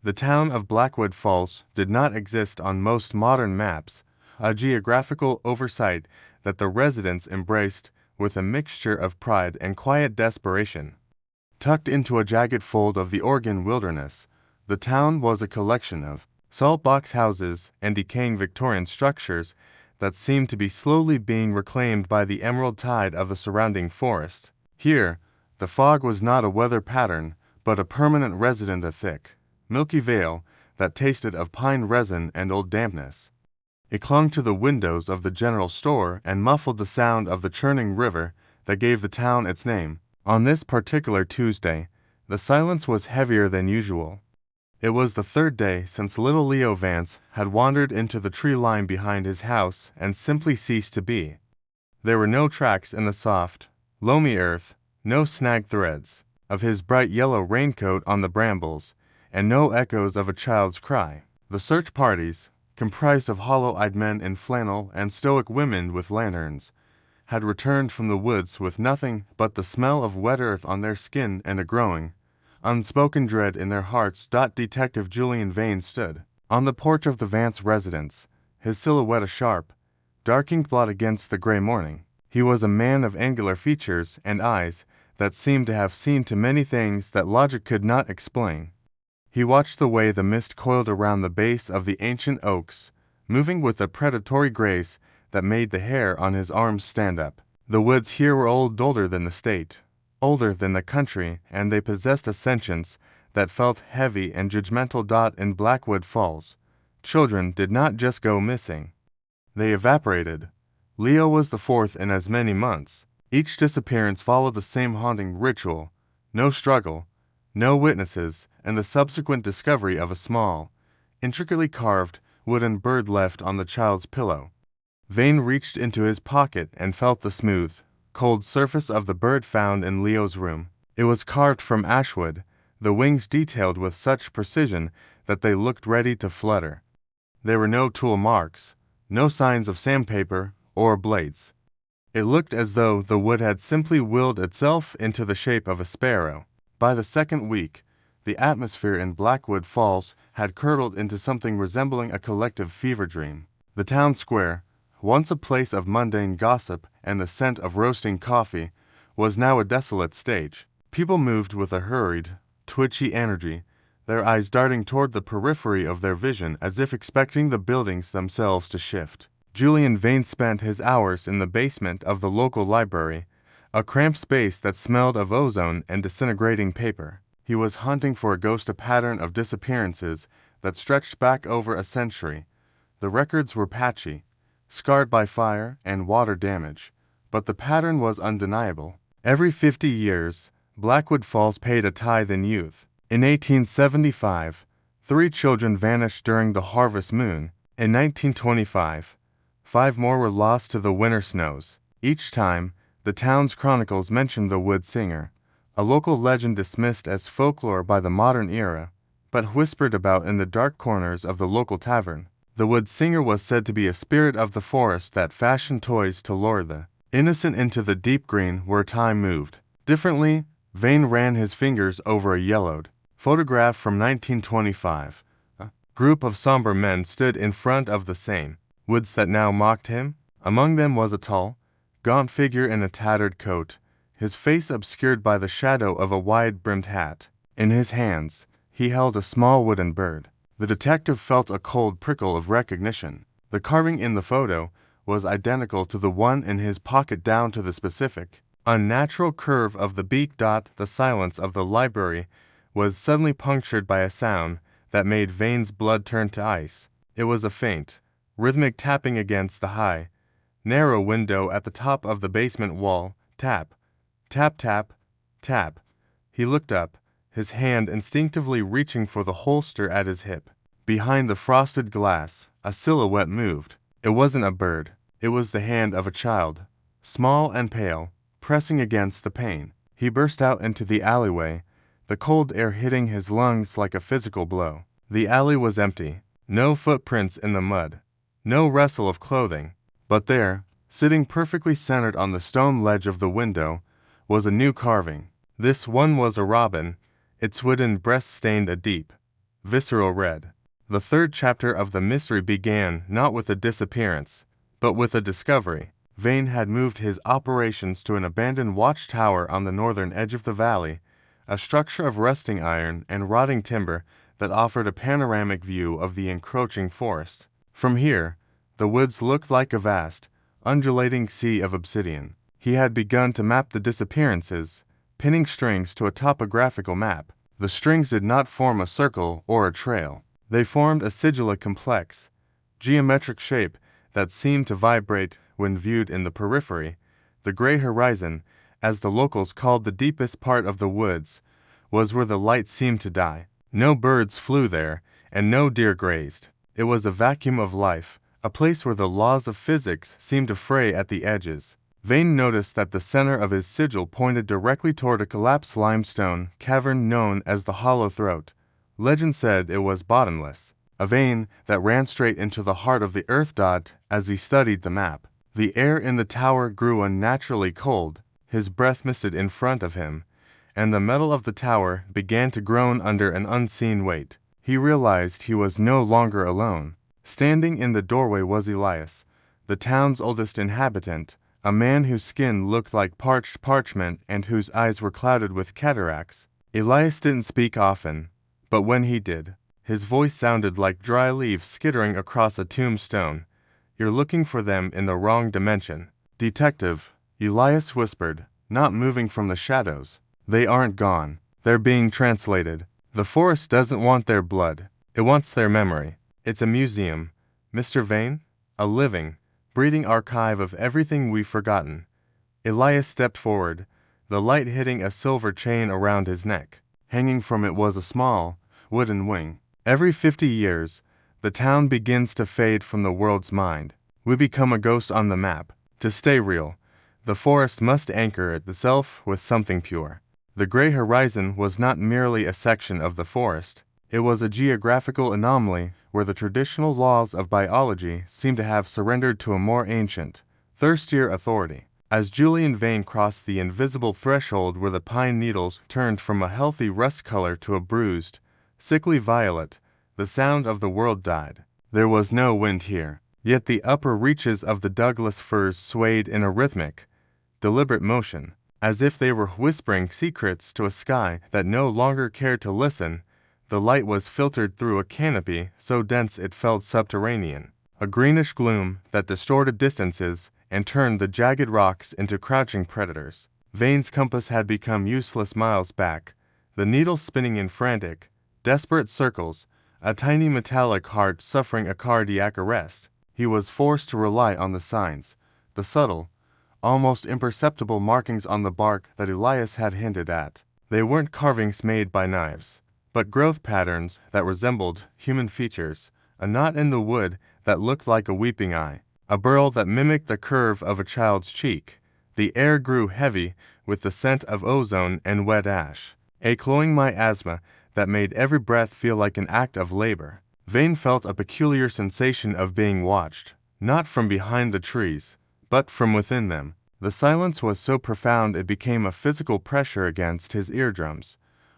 The town of Blackwood Falls did not exist on most modern maps, a geographical oversight that the residents embraced with a mixture of pride and quiet desperation. Tucked into a jagged fold of the Oregon wilderness, the town was a collection of salt box houses and decaying Victorian structures that seemed to be slowly being reclaimed by the emerald tide of the surrounding forest. Here, the fog was not a weather pattern, but a permanent resident, a thick, milky veil that tasted of pine resin and old dampness. It clung to the windows of the general store and muffled the sound of the churning river that gave the town its name. On this particular Tuesday, the silence was heavier than usual. It was the third day since little Leo Vance had wandered into the tree line behind his house and simply ceased to be. There were no tracks in the soft, loamy earth, no snagged threads of his bright yellow raincoat on the brambles, and no echoes of a child's cry. The search parties, comprised of hollow-eyed men in flannel and stoic women with lanterns, had returned from the woods with nothing but the smell of wet earth on their skin and a growing, unspoken dread in their hearts. Detective Julian Vane stood on the porch of the Vance residence, his silhouette a sharp, dark ink blot against the gray morning. He was a man of angular features and eyes that seemed to have seen too many things that logic could not explain. He watched the way the mist coiled around the base of the ancient oaks, moving with a predatory grace that made the hair on his arms stand up. The woods here were older than the state, older than the country, and they possessed a sentience that felt heavy and judgmental. In Blackwood Falls, children did not just go missing. They evaporated. Leo was the fourth in as many months. Each disappearance followed the same haunting ritual: no struggle, no witnesses, and the subsequent discovery of a small, intricately carved, wooden bird left on the child's pillow. Vane reached into his pocket and felt the smooth, cold surface of the bird found in Leo's room. It was carved from ashwood, the wings detailed with such precision that they looked ready to flutter. There were no tool marks, no signs of sandpaper or blades. It looked as though the wood had simply willed itself into the shape of a sparrow. By the second week, the atmosphere in Blackwood Falls had curdled into something resembling a collective fever dream. The town square, once a place of mundane gossip and the scent of roasting coffee, was now a desolate stage. People moved with a hurried, twitchy energy, their eyes darting toward the periphery of their vision as if expecting the buildings themselves to shift. Julian Vane spent his hours in the basement of the local library, a cramped space that smelled of ozone and disintegrating paper. He was hunting for a ghost, a pattern of disappearances that stretched back over a century. The records were patchy, scarred by fire and water damage, but the pattern was undeniable. Every 50 years, Blackwood Falls paid a tithe in youth. In 1875, 3 children vanished during the harvest moon. In 1925, 5 more were lost to the winter snows. Each time, the town's chronicles mentioned the wood singer, a local legend dismissed as folklore by the modern era, but whispered about in the dark corners of the local tavern. The wood singer was said to be a spirit of the forest that fashioned toys to lure the innocent into the deep green where time moved. Differently, Vane ran his fingers over a yellowed photograph from 1925. A group of somber men stood in front of the same woods that now mocked him. Among them was a tall, gaunt figure in a tattered coat, his face obscured by the shadow of a wide-brimmed hat. In his hands, he held a small wooden bird. The detective felt a cold prickle of recognition. The carving in the photo was identical to the one in his pocket down to the specific, unnatural curve of the beak. The silence of the library was suddenly punctured by a sound that made Vane's blood turn to ice. It was a faint, rhythmic tapping against the high, narrow window at the top of the basement wall. Tap, tap, tap, tap. He looked up, his hand instinctively reaching for the holster at his hip. Behind the frosted glass, a silhouette moved. It wasn't a bird. It was the hand of a child, small and pale, pressing against the pane. He burst out into the alleyway, the cold air hitting his lungs like a physical blow. The alley was empty. No footprints in the mud. No rustle of clothing. But there, sitting perfectly centered on the stone ledge of the window, was a new carving. This one was a robin, its wooden breast stained a deep, visceral red. The third chapter of the mystery began not with a disappearance, but with a discovery. Vane had moved his operations to an abandoned watchtower on the northern edge of the valley, a structure of rusting iron and rotting timber that offered a panoramic view of the encroaching forest. From here, the woods looked like a vast, undulating sea of obsidian. He had begun to map the disappearances, pinning strings to a topographical map. The strings did not form a circle or a trail. They formed a sigil, a complex, geometric shape that seemed to vibrate when viewed in the periphery. The gray horizon, as the locals called the deepest part of the woods, was where the light seemed to die. No birds flew there, and no deer grazed. It was a vacuum of life, a place where the laws of physics seemed to fray at the edges. Vane noticed that the center of his sigil pointed directly toward a collapsed limestone cavern known as the Hollow Throat. Legend said it was bottomless, a vein that ran straight into the heart of the earth. As he studied the map, the air in the tower grew unnaturally cold, his breath misted in front of him, and the metal of the tower began to groan under an unseen weight. He realized he was no longer alone. Standing in the doorway was Elias, the town's oldest inhabitant, a man whose skin looked like parched parchment and whose eyes were clouded with cataracts. Elias didn't speak often, but when he did, his voice sounded like dry leaves skittering across a tombstone. "You're looking for them in the wrong dimension, Detective," Elias whispered, not moving from the shadows. "They aren't gone. They're being translated. The forest doesn't want their blood. It wants their memory. It's a museum, Mr. Vane, a living, breathing archive of everything we've forgotten." Elias stepped forward, the light hitting a silver chain around his neck. Hanging from it was a small, wooden wing. Every 50 years, the town begins to fade from the world's mind. We become a ghost on the map. To stay real, the forest must anchor itself with something pure. The gray horizon was not merely a section of the forest. It was a geographical anomaly where the traditional laws of biology seemed to have surrendered to a more ancient, thirstier authority. As Julian Vane crossed the invisible threshold where the pine needles turned from a healthy rust color to a bruised, sickly violet, the sound of the world died. There was no wind here, yet the upper reaches of the Douglas firs swayed in a rhythmic, deliberate motion, as if they were whispering secrets to a sky that no longer cared to listen. The light was filtered through a canopy so dense it felt subterranean, a greenish gloom that distorted distances and turned the jagged rocks into crouching predators. Vane's compass had become useless miles back, the needle spinning in frantic, desperate circles, a tiny metallic heart suffering a cardiac arrest. He was forced to rely on the signs, the subtle, almost imperceptible markings on the bark that Elias had hinted at. They weren't carvings made by knives, but growth patterns that resembled human features, a knot in the wood that looked like a weeping eye, a burl that mimicked the curve of a child's cheek. The air grew heavy with the scent of ozone and wet ash, a cloying miasma that made every breath feel like an act of labor. Vane felt a peculiar sensation of being watched, not from behind the trees, but from within them. The silence was so profound it became a physical pressure against his eardrums,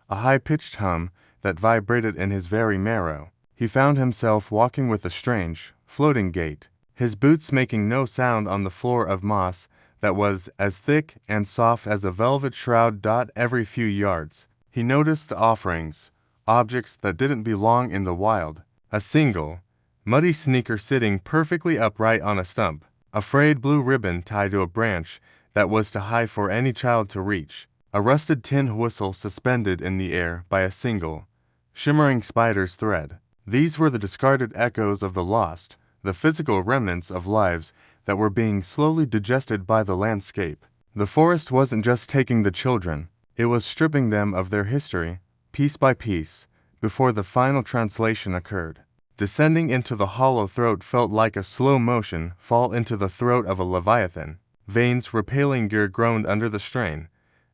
a high-pitched hum that vibrated in his very marrow. He found himself walking with a strange, floating gait, his boots making no sound on the floor of moss that was as thick and soft as a velvet shroud. Every few yards, he noticed the offerings, objects that didn't belong in the wild. A single, muddy sneaker sitting perfectly upright on a stump, a frayed blue ribbon tied to a branch that was too high for any child to reach, a rusted tin whistle suspended in the air by a single, shimmering spider's thread. These were the discarded echoes of the lost, the physical remnants of lives that were being slowly digested by the landscape. The forest wasn't just taking the children, it was stripping them of their history, piece by piece, before the final translation occurred. Descending into the hollow throat felt like a slow motion fall into the throat of a leviathan. Vane's rappelling gear groaned under the strain,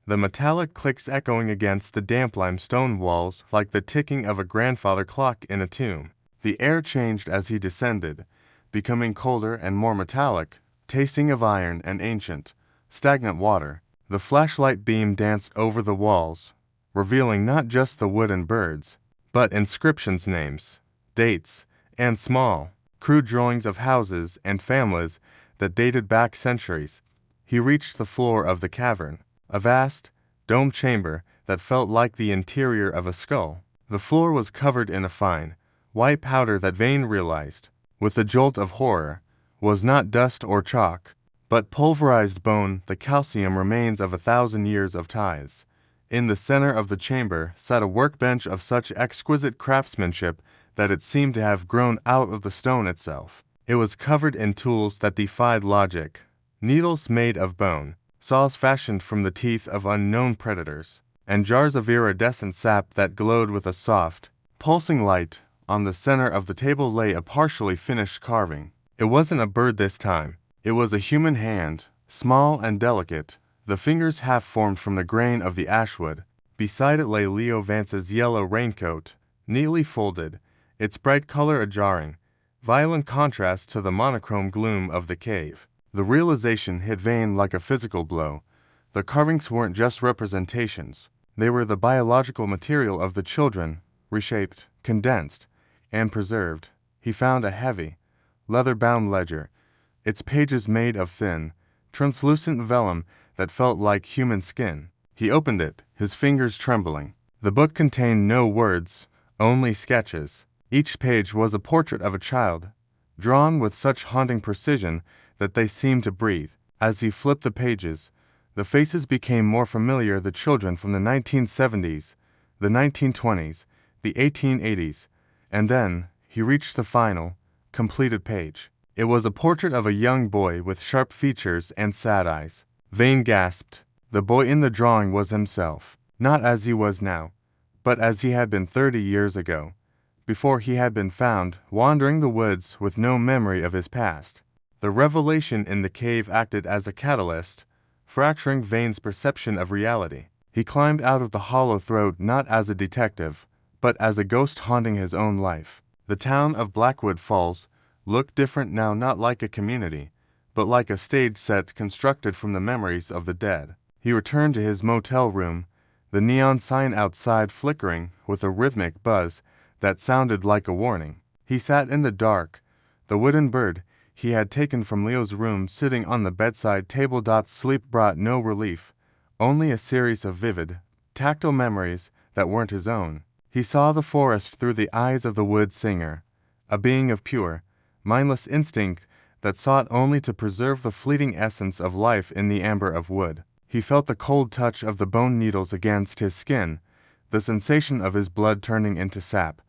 the metallic clicks echoing against the damp limestone walls like the ticking of a grandfather clock in a tomb. The air changed as he descended, becoming colder and more metallic, tasting of iron and ancient, stagnant water. The flashlight beam danced over the walls, revealing not just the wood and birds, but inscriptions, names, dates, and small, crude drawings of houses and families that dated back centuries. He reached the floor of the cavern, a vast, domed chamber that felt like the interior of a skull. The floor was covered in a fine, white powder that Vane realized, with a jolt of horror, was not dust or chalk, but pulverized bone, the calcium remains of 1,000 years of tithes. In the center of the chamber sat a workbench of such exquisite craftsmanship that it seemed to have grown out of the stone itself. It was covered in tools that defied logic, needles made of bone, saws fashioned from the teeth of unknown predators, and jars of iridescent sap that glowed with a soft, pulsing light. On the center of the table lay a partially finished carving. It wasn't a bird this time. It was a human hand, small and delicate, the fingers half formed from the grain of the ashwood. Beside it lay Leo Vance's yellow raincoat, neatly folded, its bright color a jarring, violent contrast to the monochrome gloom of the cave. The realization hit Vane like a physical blow. The carvings weren't just representations. They were the biological material of the children, reshaped, condensed, and preserved. He found a heavy, leather-bound ledger, its pages made of thin, translucent vellum that felt like human skin. He opened it, his fingers trembling. The book contained no words, only sketches. Each page was a portrait of a child, drawn with such haunting precision that they seemed to breathe. As he flipped the pages, the faces became more familiar, the children from the 1970s, the 1920s, the 1880s, and then he reached the final, completed page. It was a portrait of a young boy with sharp features and sad eyes. Vane gasped. The boy in the drawing was himself, not as he was now, but as he had been 30 years ago, before he had been found wandering the woods with no memory of his past. The revelation in the cave acted as a catalyst, fracturing Vane's perception of reality. He climbed out of the hollow throat not as a detective, but as a ghost haunting his own life. The town of Blackwood Falls looked different now, not like a community, but like a stage set constructed from the memories of the dead. He returned to his motel room, the neon sign outside flickering with a rhythmic buzz that sounded like a warning. He sat in the dark, the wooden bird he had taken from Leo's room sitting on the bedside table. Sleep brought no relief, only a series of vivid, tactile memories that weren't his own. He saw the forest through the eyes of the wood singer, a being of pure, mindless instinct that sought only to preserve the fleeting essence of life in the amber of wood. He felt the cold touch of the bone needles against his skin, the sensation of his blood turning into sap,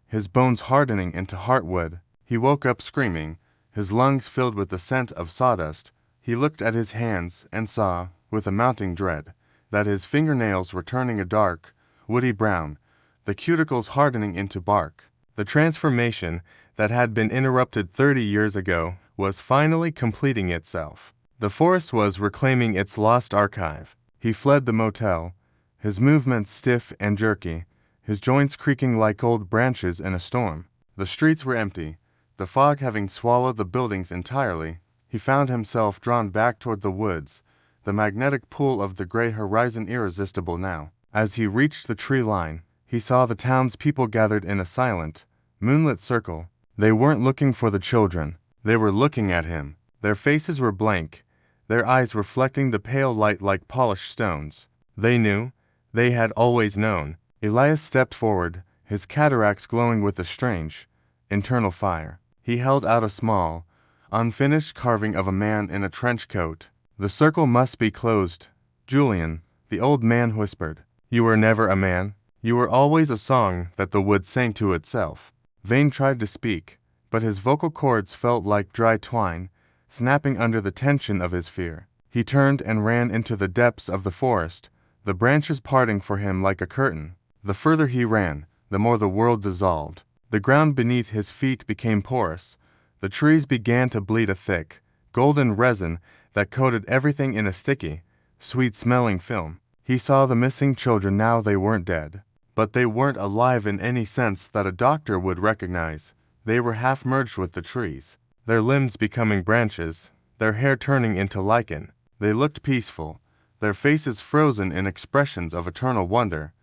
his bones hardening into heartwood. He woke up screaming, his lungs filled with the scent of sawdust. He looked at his hands and saw, with a mounting dread, that his fingernails were turning a dark, woody brown, the cuticles hardening into bark. The transformation that had been interrupted 30 years ago was finally completing itself. The forest was reclaiming its lost archive. He fled the motel, his movements stiff and jerky, his joints creaking like old branches in a storm. The streets were empty, the fog having swallowed the buildings entirely. He found himself drawn back toward the woods, the magnetic pull of the gray horizon irresistible now. As he reached the tree line, he saw the townspeople gathered in a silent, moonlit circle. They weren't looking for the children. They were looking at him. Their faces were blank, their eyes reflecting the pale light like polished stones. They knew. They had always known. Elias stepped forward, his cataracts glowing with a strange, internal fire. He held out a small, unfinished carving of a man in a trench coat. The circle must be closed. Julian, the old man whispered. You were never a man. You were always a song that the wood sang to itself. Vane tried to speak, but his vocal cords felt like dry twine, snapping under the tension of his fear. He turned and ran into the depths of the forest, the branches parting for him like a curtain. The further he ran, the more the world dissolved. The ground beneath his feet became porous. The trees began to bleed a thick, golden resin that coated everything in a sticky, sweet-smelling film. He saw the missing children now. They weren't dead, but they weren't alive in any sense that a doctor would recognize. They were half merged with the trees, their limbs becoming branches, their hair turning into lichen. They looked peaceful, their faces frozen in expressions of eternal wonder,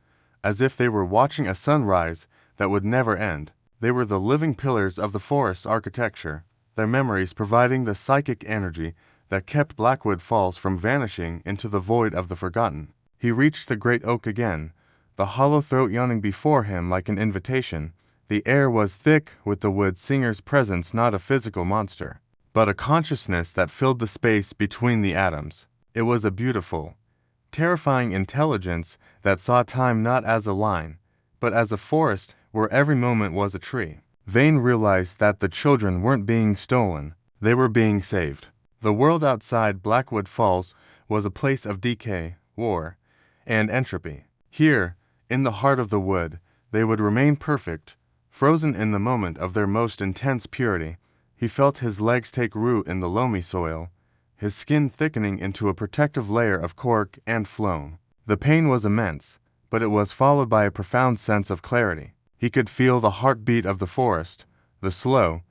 as if they were watching a sunrise that would never end. They were the living pillars of the forest architecture, their memories providing the psychic energy that kept Blackwood Falls from vanishing into the void of the forgotten. He reached the great oak again, the hollow throat yawning before him like an invitation. The air was thick with the wood singer's presence, not a physical monster, but a consciousness that filled the space between the atoms. It was a beautiful, terrifying intelligence that saw time not as a line, but as a forest where every moment was a tree. Vane realized that the children weren't being stolen, they were being saved. The world outside Blackwood Falls was a place of decay, war, and entropy. Here, in the heart of the wood, they would remain perfect, frozen in the moment of their most intense purity. He felt his legs take root in the loamy soil, his skin thickening into a protective layer of cork and phloem. The pain was immense, but it was followed by a profound sense of clarity. He could feel the heartbeat of the forest, the slow,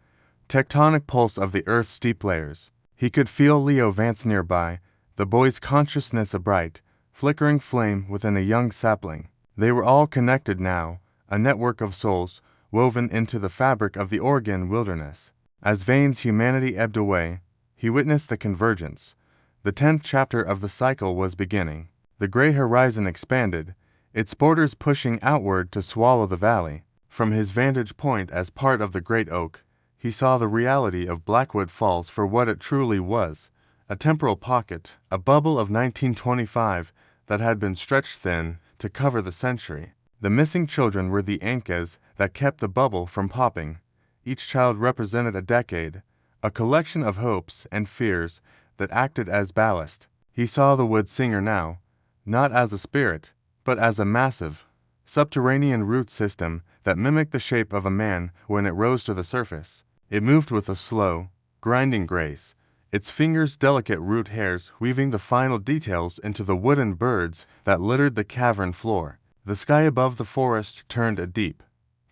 tectonic pulse of the earth's deep layers. He could feel Leo Vance nearby, the boy's consciousness a bright, flickering flame within a young sapling. They were all connected now, a network of souls, woven into the fabric of the Oregon wilderness. As Vane's humanity ebbed away, he witnessed the convergence. The 10th chapter of the cycle was beginning. The gray horizon expanded, its borders pushing outward to swallow the valley. From his vantage point as part of the great oak, he saw the reality of Blackwood Falls for what it truly was, a temporal pocket, a bubble of 1925 that had been stretched thin to cover the century. The missing children were the anchors that kept the bubble from popping. Each child represented a decade, a collection of hopes and fears that acted as ballast. He saw the wood singer now, not as a spirit, but as a massive, subterranean root system that mimicked the shape of a man when it rose to the surface. It moved with a slow, grinding grace, its fingers' delicate root hairs weaving the final details into the wooden birds that littered the cavern floor. The sky above the forest turned a deep,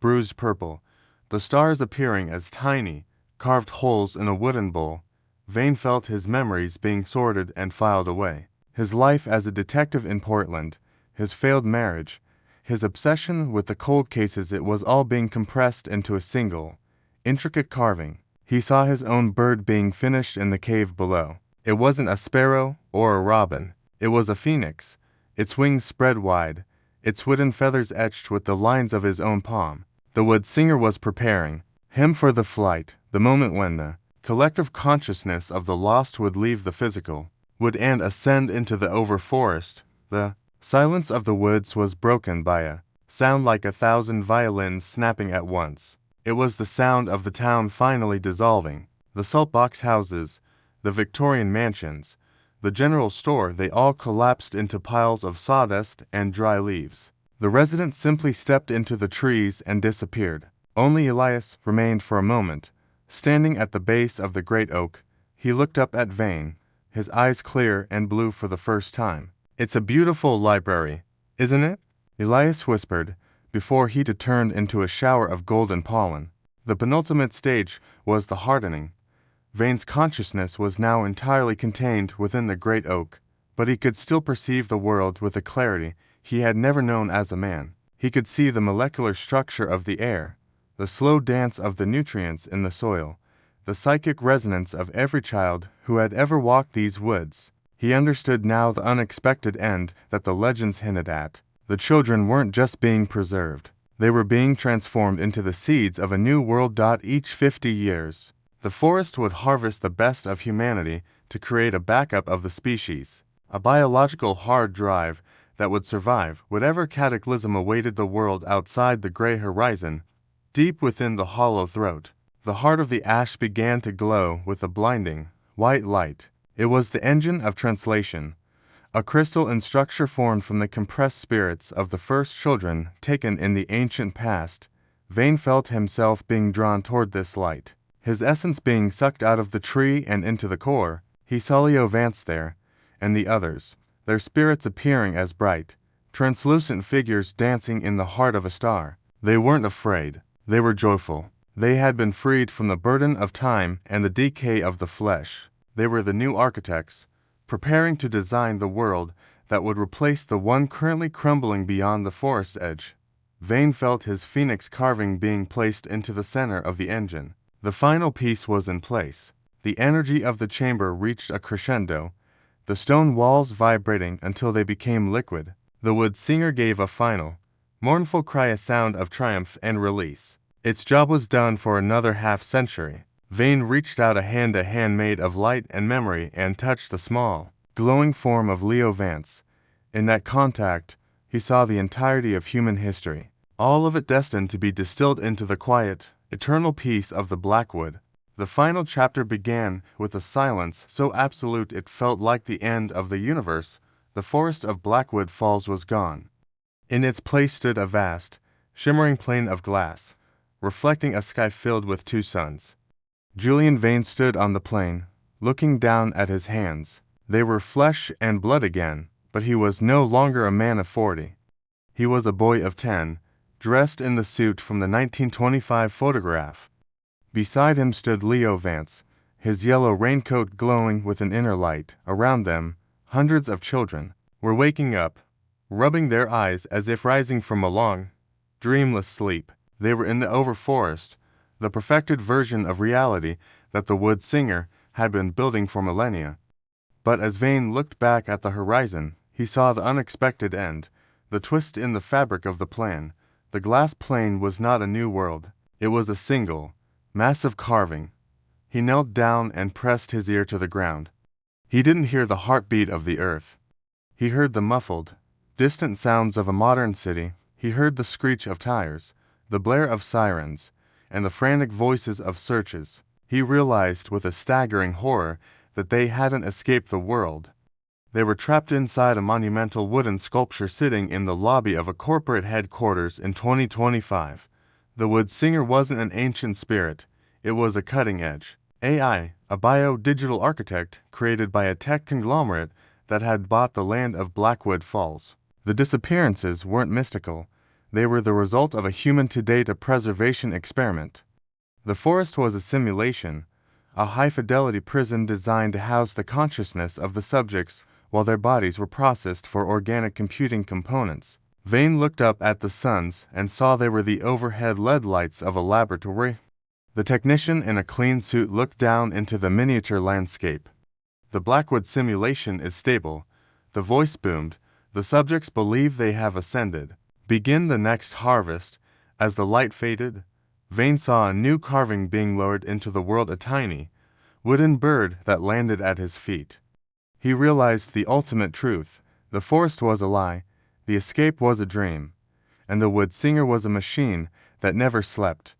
bruised purple, the stars appearing as tiny, carved holes in a wooden bowl. Vane felt his memories being sorted and filed away. His life as a detective in Portland, his failed marriage, his obsession with the cold cases, it was all being compressed into a single, intricate carving. He saw his own bird being finished in the cave below. It wasn't a sparrow or a robin. It was a phoenix, its wings spread wide, its wooden feathers etched with the lines of his own palm. The wood singer was preparing him for the flight, the moment when the collective consciousness of the lost would leave the physical, would and ascend into the over-forest. The silence of the woods was broken by a sound like 1,000 violins snapping at once. It was the sound of the town finally dissolving. The saltbox houses, the Victorian mansions, the general store, they all collapsed into piles of sawdust and dry leaves. The residents simply stepped into the trees and disappeared. Only Elias remained for a moment, standing at the base of the great oak. He looked up at Vane, his eyes clear and blue for the first time. "It's a beautiful library, isn't it?" Elias whispered, before he turned into a shower of golden pollen. The penultimate stage was the hardening. Vane's consciousness was now entirely contained within the great oak, but he could still perceive the world with a clarity he had never known as a man. He could see the molecular structure of the air, the slow dance of the nutrients in the soil, the psychic resonance of every child who had ever walked these woods. He understood now the unexpected end that the legends hinted at. The children weren't just being preserved. They were being transformed into the seeds of a new world. Each 50 years, the forest would harvest the best of humanity to create a backup of the species, a biological hard drive that would survive whatever cataclysm awaited the world outside the gray horizon. Deep within the hollow throat, the heart of the ash began to glow with a blinding, white light. It was the engine of translation, a crystal in structure formed from the compressed spirits of the first children taken in the ancient past. Vane felt himself being drawn toward this light, his essence being sucked out of the tree and into the core. He saw Leo Vance there, and the others, their spirits appearing as bright, translucent figures dancing in the heart of a star. They weren't afraid, they were joyful. They had been freed from the burden of time and the decay of the flesh. They were the new architects, preparing to design the world that would replace the one currently crumbling beyond the forest's edge. Vane felt his phoenix carving being placed into the center of the engine. The final piece was in place. The energy of the chamber reached a crescendo, the stone walls vibrating until they became liquid. The wood singer gave a final, mournful cry, a sound of triumph and release. Its job was done for another half-century. Vane reached out a hand made of light and memory and touched the small, glowing form of Leo Vance. In that contact, he saw the entirety of human history, all of it destined to be distilled into the quiet, eternal peace of the Blackwood. The final chapter began with a silence so absolute it felt like the end of the universe. The forest of Blackwood Falls was gone. In its place stood a vast, shimmering plain of glass, reflecting a sky filled with two suns. Julian Vane stood on the plain, looking down at his hands. They were flesh and blood again, but he was no longer a man of 40. He was a boy of 10, dressed in the suit from the 1925 photograph. Beside him stood Leo Vance, his yellow raincoat glowing with an inner light. Around them, hundreds of children were waking up, rubbing their eyes as if rising from a long, dreamless sleep. They were in the overforest, the perfected version of reality that the wood singer had been building for millennia. But as Vane looked back at the horizon, he saw the unexpected end, the twist in the fabric of the plan. The glass plane was not a new world. It was a single, massive carving. He knelt down and pressed his ear to the ground. He didn't hear the heartbeat of the earth. He heard the muffled, distant sounds of a modern city. He heard the screech of tires, the blare of sirens, and the frantic voices of searchers. He realized with a staggering horror that they hadn't escaped the world. They were trapped inside a monumental wooden sculpture sitting in the lobby of a corporate headquarters in 2025. The wood singer wasn't an ancient spirit, it was a cutting-edge AI, a bio-digital architect created by a tech conglomerate that had bought the land of Blackwood Falls. The disappearances weren't mystical, they were the result of a human-to-data preservation experiment. The forest was a simulation, a high-fidelity prison designed to house the consciousness of the subjects while their bodies were processed for organic computing components. Vane looked up at the suns and saw they were the overhead LED lights of a laboratory. The technician in a clean suit looked down into the miniature landscape. The Blackwood simulation is stable. The voice boomed. The subjects believe they have ascended. Begin the next harvest. As the light faded, Vane saw a new carving being lowered into the world, a tiny, wooden bird that landed at his feet. He realized the ultimate truth. The forest was a lie, the escape was a dream, and the wood singer was a machine that never slept.